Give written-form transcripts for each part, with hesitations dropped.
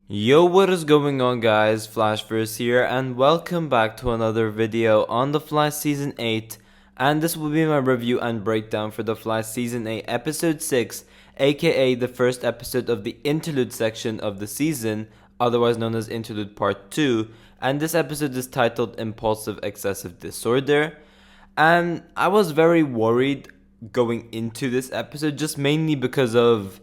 Yo, what is going on, guys? Flashverse here, and welcome back to another video on The Fly Season 8. And this will be my review and breakdown for The Fly Season 8 Episode 6, aka the first episode of the interlude section of the season, otherwise known as Interlude Part 2. And this episode is titled Impulsive Excessive Disorder. And I was very worried going into this episode, just mainly because of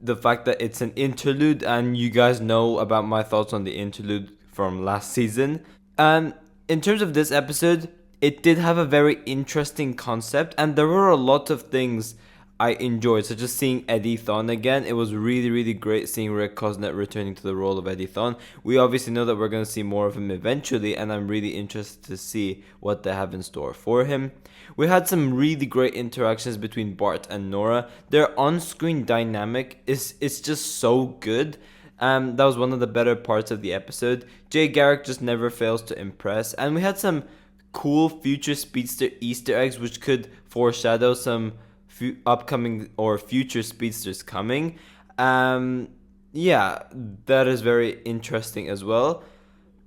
the fact that it's an interlude, and you guys know about my thoughts on the interlude from last season. And in terms of this episode, it did have a very interesting concept, and there were a lot of things I enjoyed, such as seeing Eddie Thawne again. It was really great seeing Rick Cosnet returning to the role of Eddie Thawne. We obviously know that we're going to see more of him eventually, and I'm really interested to see what they have in store for him. We had some really great interactions between Bart and Nora. Their on-screen dynamic is just so good. That was one of the better parts of the episode. Jay Garrick just never fails to impress, and we had some cool future Speedster Easter eggs which could foreshadow some upcoming or future speedsters coming. Yeah, that is very interesting as well.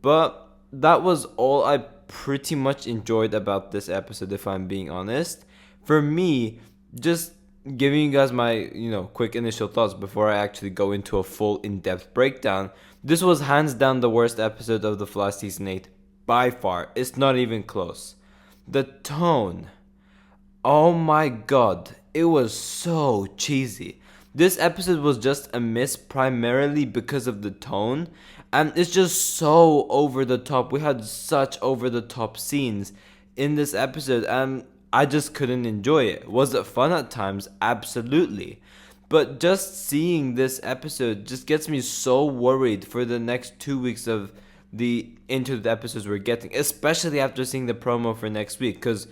But that was all I pretty much enjoyed about this episode, if I'm being honest. For me, just giving you guys my, quick initial thoughts before I actually go into a full in-depth breakdown. This was hands down the worst episode of The Fly Season 8. By far. It's not even close. The tone. Oh my god, it was so cheesy. This episode was just a miss primarily because of the tone, and it's just so over the top. We had such over the top scenes in this episode, and I just couldn't enjoy it. Was it fun at times? Absolutely. But just seeing this episode just gets me so worried for the next 2 weeks of the into the episodes we're getting, especially after seeing the promo for next week, because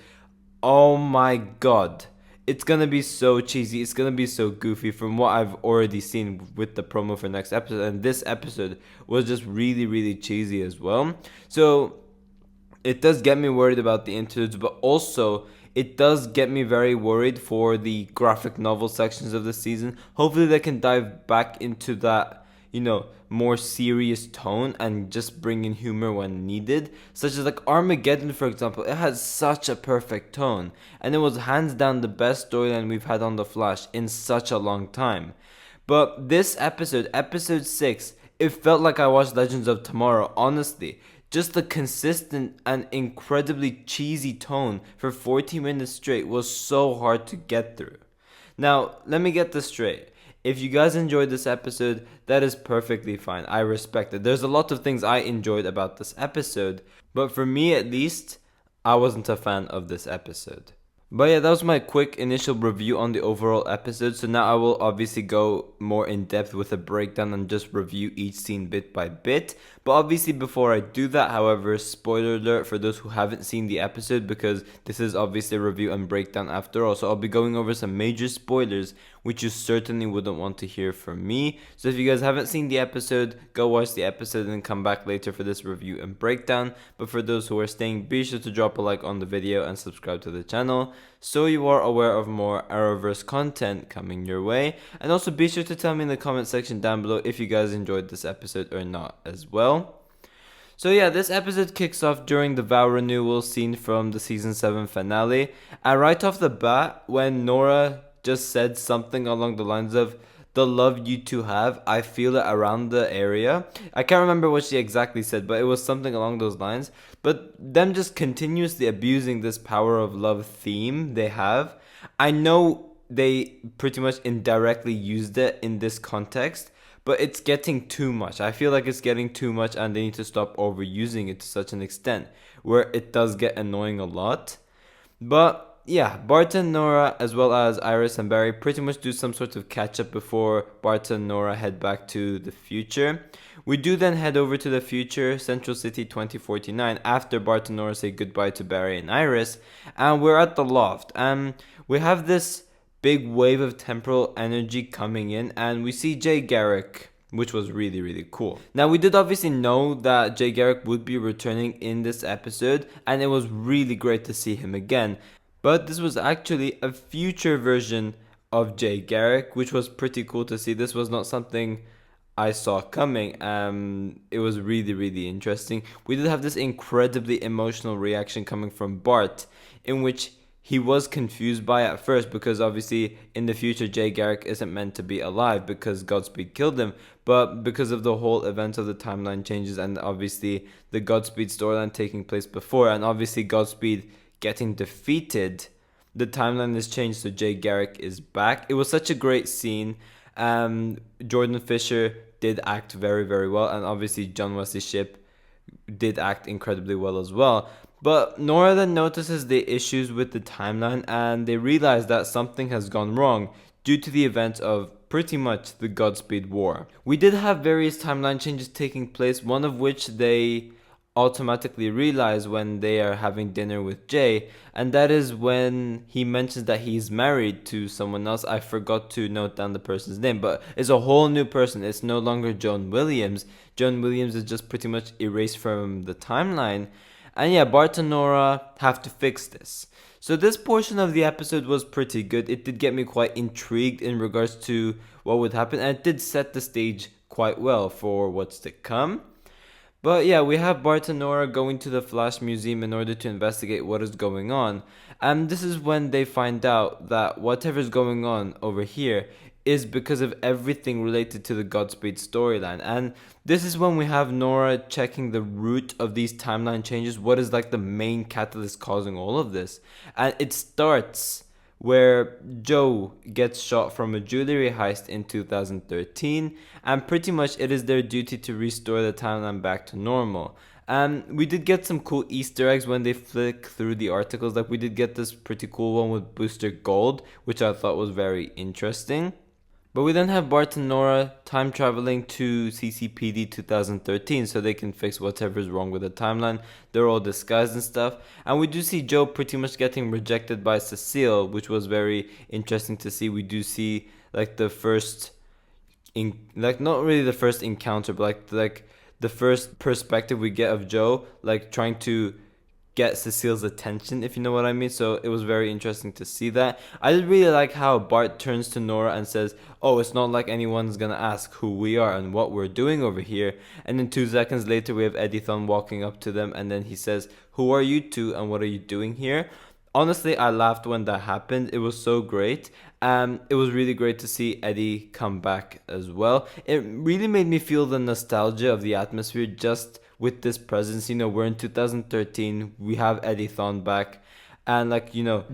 oh my god, it's gonna be so cheesy, it's gonna be so goofy from what I've already seen with the promo for next episode, and this episode was just really cheesy as well. So it does get me worried about the interludes, but also it does get me very worried for the graphic novel sections of the season. Hopefully they can dive back into that, more serious tone and just bring in humor when needed. Such as like Armageddon, for example. It has such a perfect tone, and it was hands down the best storyline we've had on The Flash in such a long time. But this episode, episode 6, it felt like I watched Legends of Tomorrow, honestly. Just the consistent and incredibly cheesy tone for 40 minutes straight was so hard to get through. Now, let me get this straight. If you guys enjoyed this episode, that is perfectly fine. I respect it. There's a lot of things I enjoyed about this episode, but for me at least, I wasn't a fan of this episode. But yeah, that was my quick initial review on the overall episode. So now I will obviously go more in depth with a breakdown and just review each scene bit by bit. But obviously before I do that, however, spoiler alert for those who haven't seen the episode, because this is obviously a review and breakdown after all. So I'll be going over some major spoilers which you certainly wouldn't want to hear from me. So if you guys haven't seen the episode, go watch the episode and come back later for this review and breakdown. But for those who are staying, be sure to drop a like on the video and subscribe to the channel so you are aware of more Arrowverse content coming your way. And also be sure to tell me in the comment section down below if you guys enjoyed this episode or not as well. So yeah, this episode kicks off during the vow renewal scene from the season 7 finale. And right off the bat, when Nora just said something along the lines of, "The love you two have, I feel it around the area." I can't remember what she exactly said, but it was something along those lines. But them just continuously abusing this power of love theme they have. I know they pretty much indirectly used it in this context, but it's getting too much. I feel like it's getting too much, and they need to stop overusing it to such an extent where it does get annoying a lot. But yeah, Bart and Nora, as well as Iris and Barry, pretty much do some sort of catch up before Bart and Nora head back to the future. We do then head over to the future, Central City 2049, after Bart and Nora say goodbye to Barry and Iris, and we're at the loft. And we have this big wave of temporal energy coming in, and we see Jay Garrick, which was really cool. Now, we did obviously know that Jay Garrick would be returning in this episode, and it was really great to see him again. But this was actually a future version of Jay Garrick, which was pretty cool to see. This was not something I saw coming. It was really, really interesting. We did have this incredibly emotional reaction coming from Bart, in which he was confused by at first because obviously in the future Jay Garrick isn't meant to be alive because Godspeed killed him, but because of the whole event of the timeline changes and obviously the Godspeed storyline taking place before and obviously Godspeed getting defeated, the timeline has changed, so Jay Garrick is back. It was such a great scene. Jordan Fisher did act very, very well, and obviously John Wesley Shipp did act incredibly well as well. But Nora then notices the issues with the timeline, and they realize that something has gone wrong due to the events of pretty much the Godspeed War. We did have various timeline changes taking place, one of which they automatically realize when they are having dinner with Jay, and that is when he mentions that he's married to someone else. I forgot to note down the person's name, but it's a whole new person. It's no longer Joan Williams. Joan Williams is just pretty much erased from the timeline. And yeah, Bart and Nora have to fix this. So this portion of the episode was pretty good. It did get me quite intrigued in regards to what would happen, and it did set the stage quite well for what's to come. But yeah, we have Bart and Nora going to the Flash Museum in order to investigate what is going on. And this is when they find out that whatever's going on over here is because of everything related to the Godspeed storyline. And this is when we have Nora checking the root of these timeline changes. What is like the main catalyst causing all of this? And it starts where Joe gets shot from a jewelry heist in 2013, and pretty much it is their duty to restore the timeline back to normal. And we did get some cool Easter eggs when they flick through the articles. Like we did get this pretty cool one with Booster Gold, which I thought was very interesting. But we then have Bart and Nora time traveling to CCPD 2013 so they can fix whatever's wrong with the timeline. They're all disguised and stuff. And we do see Joe pretty much getting rejected by Cecile, which was very interesting to see. We do see like the first, not really the first encounter, but like the first perspective we get of Joe, like trying to get Cecile's attention, if you know what I mean. So it was very interesting to see that. I did really like how Bart turns to Nora and says, "Oh, it's not like anyone's gonna ask who we are and what we're doing over here." And then 2 seconds later, we have Eddie Thon walking up to them, and then he says, "Who are you two and what are you doing here?" Honestly, I laughed when that happened. It was so great. It was really great to see Eddie come back as well. It really made me feel the nostalgia of the atmosphere just with this presence. You know, we're in 2013. We have Eddie Thon back. And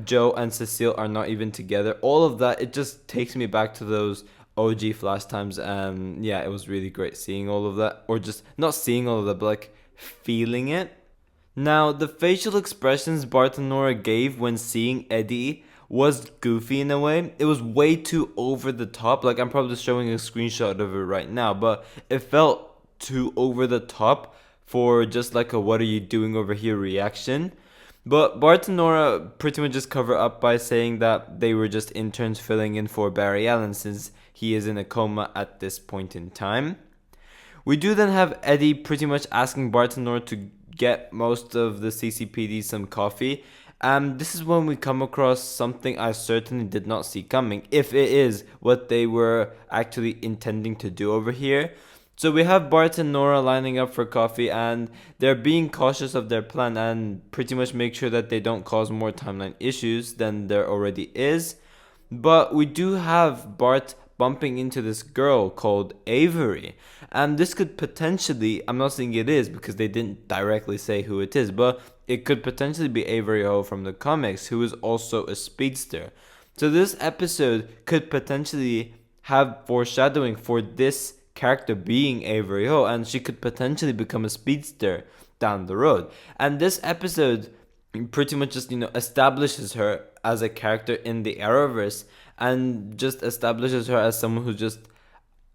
Joe and Cecile are not even together. All of that, it just takes me back to those OG Flash times. Yeah, it was really great seeing all of that. Or just not seeing all of that, but like feeling it. Now, the facial expressions Bart and Nora gave when seeing Eddie was goofy in a way. It was way too over the top. Like, I'm probably showing a screenshot of it right now, but it felt too over the top for just like a "what are you doing over here" reaction. But Bart and Nora pretty much just cover up by saying that they were just interns filling in for Barry Allen since he is in a coma at this point in time. We do then have Eddie pretty much asking Bart and Nora to get most of the CCPD some coffee. This is when we come across something I certainly did not see coming, if it is what they were actually intending to do over here. So we have Bart and Nora lining up for coffee, and they're being cautious of their plan and pretty much make sure that they don't cause more timeline issues than there already is. But we do have Bart bumping into this girl called Avery. And this could potentially, I'm not saying it is because they didn't directly say who it is, but it could potentially be Avery Ho from the comics, who is also a speedster. So this episode could potentially have foreshadowing for this character being Avery Ho, and she could potentially become a speedster down the road. And this episode pretty much just establishes her as a character in the Arrowverse and just establishes her as someone who's just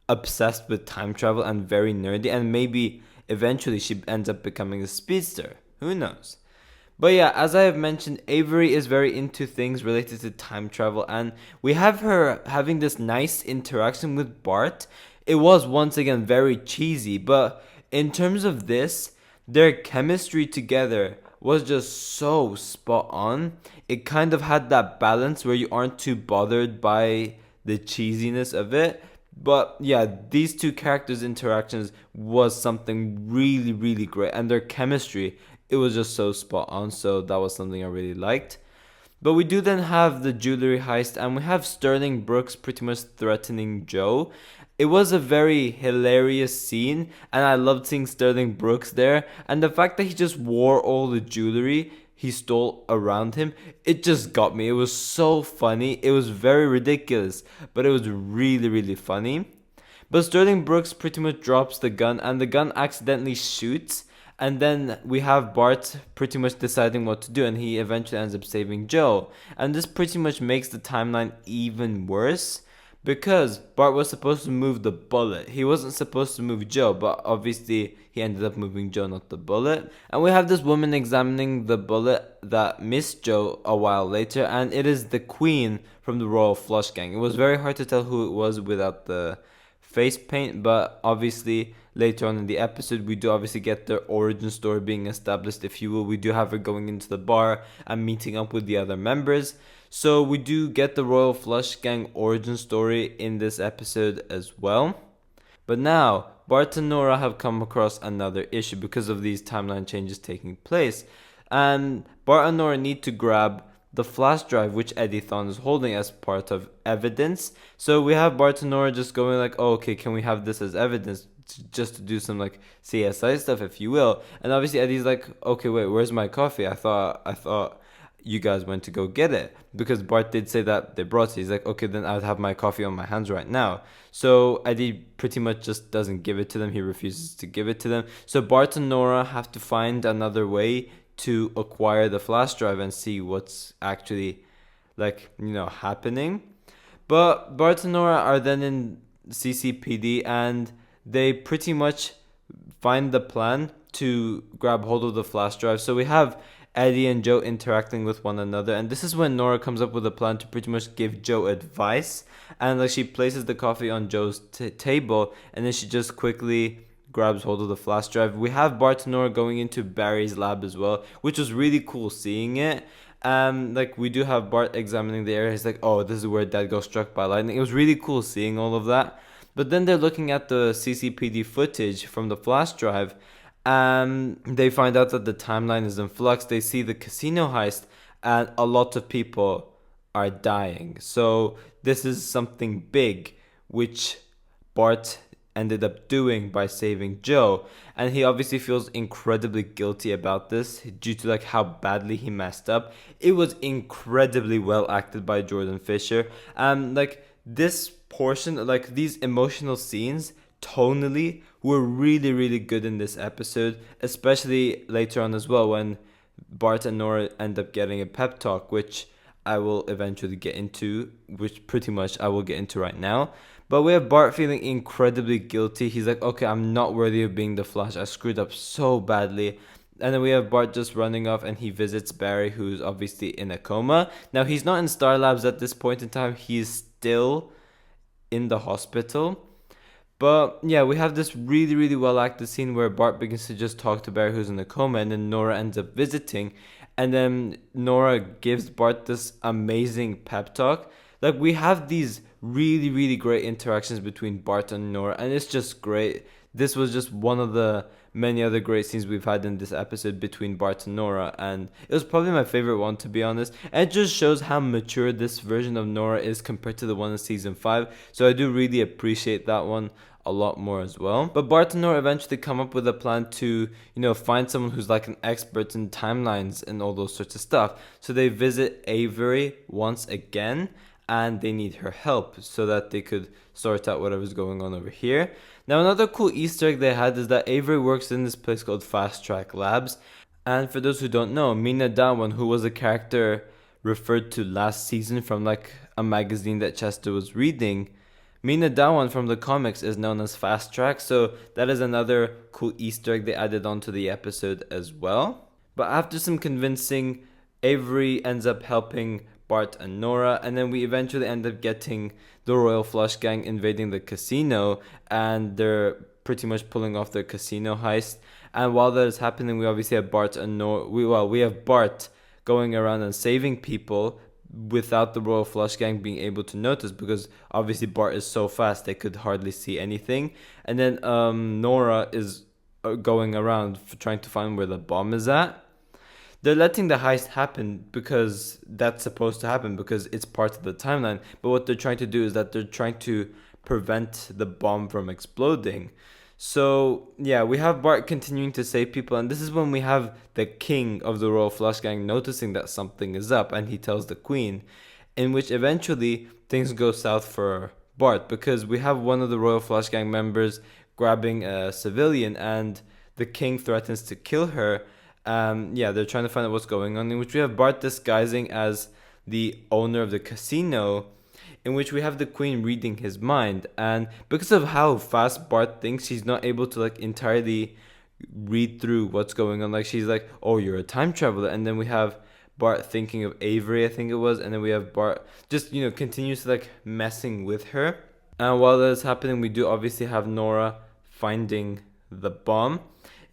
obsessed with time travel and very nerdy, and maybe eventually she ends up becoming a speedster. Who knows? But yeah, as I have mentioned, Avery is very into things related to time travel, and we have her having this nice interaction with Bart. It was once again very cheesy, but in terms of this, their chemistry together was just so spot on. It kind of had that balance where you aren't too bothered by the cheesiness of it, But yeah, these two characters' interactions was something really, really great, and their chemistry, it was just so spot on. So that was something I really liked. But we do then have the jewelry heist, and we have Sterling Brooks pretty much threatening Joe. It was a very hilarious scene, and I loved seeing Sterling Brooks there. And the fact that he just wore all the jewelry he stole around him, it just got me. It was so funny. It was very ridiculous, but it was really, really funny. But Sterling Brooks pretty much drops the gun, and the gun accidentally shoots. And then we have Bart pretty much deciding what to do, and he eventually ends up saving Joe. And this pretty much makes the timeline even worse because Bart was supposed to move the bullet. He wasn't supposed to move Joe, but obviously he ended up moving Joe, not the bullet. And we have this woman examining the bullet that missed Joe a while later, and it is the Queen from the Royal Flush Gang. It was very hard to tell who it was without the face paint, but obviously later on in the episode we do obviously get their origin story being established, if you will. We do have her going into the bar and meeting up with the other members, so we do get the Royal Flush Gang origin story in this episode as well. But now Bart and Nora have come across another issue because of these timeline changes taking place, and Bart and Nora need to grab the flash drive which Eddie Thawne is holding as part of evidence. So we have Bart and Nora just going like, oh, okay, can we have this as evidence? Just to do some like CSI stuff, if you will. And obviously Eddie's like, okay, wait, where's my coffee? I thought you guys went to go get it, because Bart did say that they brought it. He's like, okay, then I'd have my coffee on my hands right now. So Eddie pretty much just doesn't give it to them. He refuses to give it to them. So Bart and Nora have to find another way to acquire the flash drive and see what's actually happening. But Bart and Nora are then in CCPD, and they pretty much find the plan to grab hold of the flash drive. So we have Eddie and Joe interacting with one another, and this is when Nora comes up with a plan to pretty much give Joe advice. And she places the coffee on Joe's table, and then she just quickly grabs hold of the flash drive. We have Bart and Nora going into Barry's lab as well, which was really cool seeing it. We do have Bart examining the area. He's like, oh, this is where Dad got struck by lightning. It was really cool seeing all of that. But then they're looking at the CCPD footage from the flash drive, and they find out that the timeline is in flux. They see the casino heist, and a lot of people are dying. So this is something big, which Bart ended up doing by saving Joe, and he obviously feels incredibly guilty about this due to how badly he messed up. It was incredibly well acted by Jordan Fisher. This portion, these emotional scenes tonally were really, really good in this episode, especially later on as well when Bart and Nora end up getting a pep talk, which I will eventually get into, which pretty much I will get into right now. But we have Bart feeling incredibly guilty. He's like, okay, I'm not worthy of being the Flash. I screwed up so badly. And then we have Bart just running off, and he visits Barry, who's obviously in a coma. Now, he's not in Star Labs at this point in time. He's still in the hospital. But yeah, we have this really, really well acted scene where Bart begins to just talk to Barry, who's in a coma, and then Nora ends up visiting. And then Nora gives Bart this amazing pep talk. We have these really, really great interactions between Bart and Nora, and it's just great. This was just one of the many other great scenes we've had in this episode between Bart and Nora, and it was probably my favorite one, to be honest. And it just shows how mature this version of Nora is compared to the one in season 5, so I do really appreciate that one a lot more as well. But Bart and Nora eventually come up with a plan to, find someone who's an expert in timelines and all those sorts of stuff. So they visit Avery once again, and they need her help so that they could sort out whatever's going on over here. Now, another cool Easter egg they had is that Avery works in this place called Fast Track Labs. And for those who don't know, Mina Dawan, who was a character referred to last season from a magazine that Chester was reading, Mina Dawan from the comics is known as Fast Track. So that is another cool Easter egg they added onto the episode as well. But after some convincing, Avery ends up helping Bart and Nora, and then we eventually end up getting the Royal Flush Gang invading the casino, and they're pretty much pulling off their casino heist. And while that is happening, we obviously have Bart and Nora. We have Bart going around and saving people without the Royal Flush Gang being able to notice, because obviously Bart is so fast they could hardly see anything. And then Nora is going around trying to find where the bomb is at. They're letting the heist happen because that's supposed to happen, because it's part of the timeline. But what they're trying to do is that they're trying to prevent the bomb from exploding. So yeah, we have Bart continuing to save people, and this is when we have the king of the Royal Flush Gang noticing that something is up, and he tells the queen, in which eventually things go south for Bart, because we have one of the Royal Flush Gang members grabbing a civilian, and the king threatens to kill her. Yeah, they're trying to find out what's going on, in which we have Bart disguising as the owner of the casino, in which we have the queen reading his mind. And because of how fast Bart thinks, she's not able to like entirely read through what's going on. Like, she's like, oh, you're a time traveler. And then we have Bart thinking of Avery, I think it was, and then we have Bart just, continuously like messing with her. And while that's happening, we do obviously have Nora finding the bomb,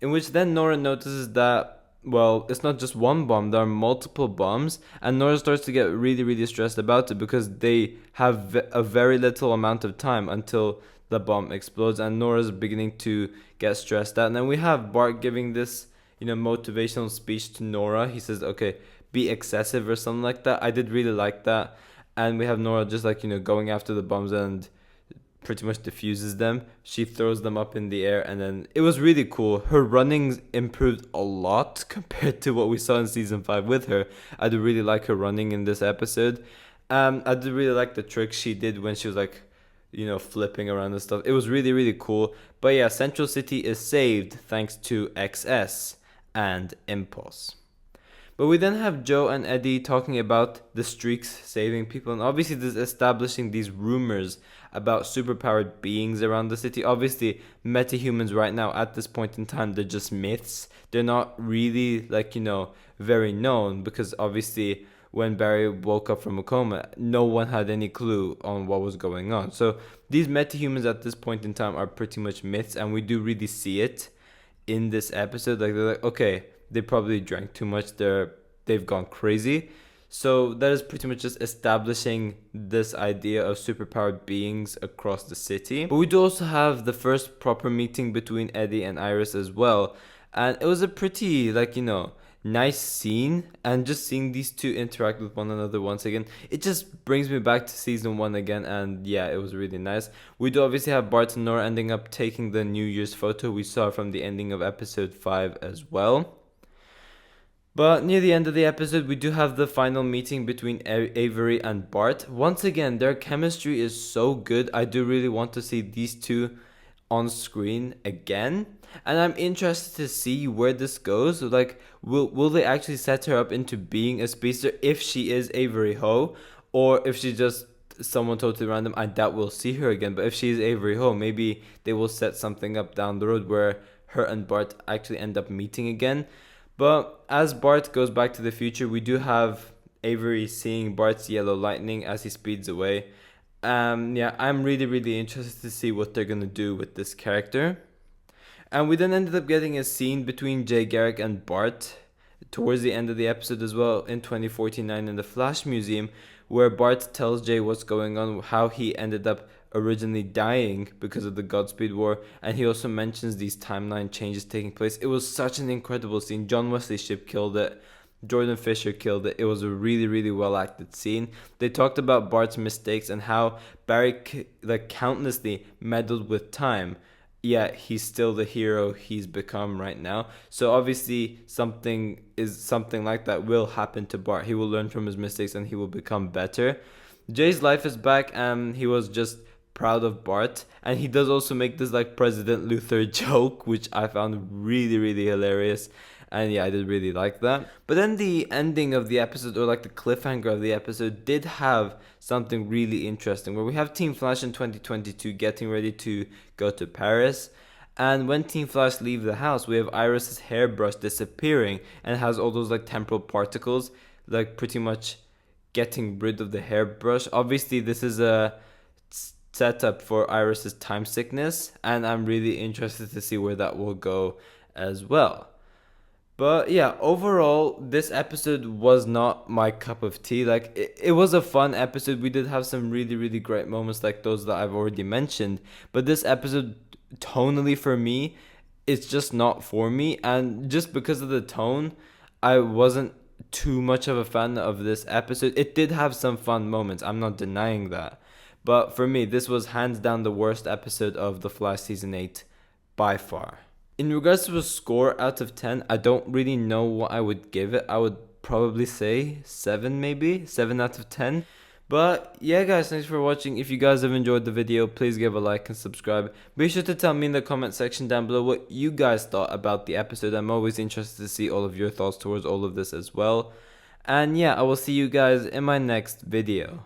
in which then Nora notices that, well, it's not just one bomb, there are multiple bombs, and Nora starts to get really, really stressed about it, because they have a very little amount of time until the bomb explodes, and Nora's beginning to get stressed out. And then we have Bart giving this, motivational speech to Nora. He says, okay, be excessive or something like that. I did really like that. And we have Nora just like, going after the bombs and pretty much diffuses them. She throws them up in the air, and then it was really cool. Her running improved a lot compared to what we saw in season 5 with her. I do really like her running in this episode. I did really like the tricks she did when she was like, flipping around and stuff. It was really, really cool. But yeah, Central City is saved thanks to XS and Impulse. But we then have Joe and Eddie talking about the streaks saving people, and obviously this establishing these rumors about superpowered beings around the city. Obviously, metahumans right now at this point in time, they're just myths. They're not really like, very known, because obviously when Barry woke up from a coma, no one had any clue on what was going on. So these metahumans at this point in time are pretty much myths, and we do really see it in this episode. Like, they're like, okay, they probably drank too much, they've gone crazy. So that is pretty much just establishing this idea of superpowered beings across the city. But we do also have the first proper meeting between Eddie and Iris as well. And it was a pretty, nice scene. And just seeing these two interact with one another once again, it just brings me back to season 1 again. And yeah, it was really nice. We do obviously have Bart and Nora ending up taking the New Year's photo we saw from the ending of episode 5 as well. But near the end of the episode, we do have the final meeting between Avery and Bart. Once again, their chemistry is so good. I do really want to see these two on screen again. And I'm interested to see where this goes. Like, will they actually set her up into being a speedster if she is Avery Ho? Or if she's just someone totally random? I doubt we'll see her again. But if she is Avery Ho, maybe they will set something up down the road where her and Bart actually end up meeting again. But as Bart goes back to the future, we do have Avery seeing Bart's yellow lightning as he speeds away. Yeah, I'm really, really interested to see what they're going to do with this character. And we then ended up getting a scene between Jay Garrick and Bart towards the end of the episode as well, in 2049 in the Flash Museum, where Bart tells Jay what's going on, how he ended up originally dying because of the Godspeed War, and he also mentions these timeline changes taking place. It was such an incredible scene. John Wesley Shipp killed it. Jordan Fisher killed it. It was a really, really well acted scene. They talked about Bart's mistakes and how Barry countlessly meddled with time, yet he's still the hero he's become right now. So obviously something like that will happen to Bart. He will learn from his mistakes and he will become better. Jay's life is back, and he was just proud of Bart, and he does also make this President Luther joke, which I found really, really hilarious. And yeah, I did really like that. But then the ending of the episode, or the cliffhanger of the episode, did have something really interesting, where we have Team Flash in 2022 getting ready to go to Paris. And when Team Flash leave the house, we have Iris's hairbrush disappearing, and has all those temporal particles, pretty much getting rid of the hairbrush. Obviously, this is a setup for Iris's time sickness, and I'm really interested to see where that will go as well. But yeah, overall, this episode was not my cup of tea. Like, it was a fun episode. We did have some really, really great moments like those that I've already mentioned. But this episode, tonally for me, it's just not for me. And just because of the tone, I wasn't too much of a fan of this episode. It did have some fun moments. I'm not denying that. But for me, this was hands down the worst episode of The Flash Season 8 by far. In regards to a score out of 10, I don't really know what I would give it. I would probably say 7 maybe, 7 out of 10. But yeah guys, thanks for watching. If you guys have enjoyed the video, please give a like and subscribe. Be sure to tell me in the comment section down below what you guys thought about the episode. I'm always interested to see all of your thoughts towards all of this as well. And yeah, I will see you guys in my next video.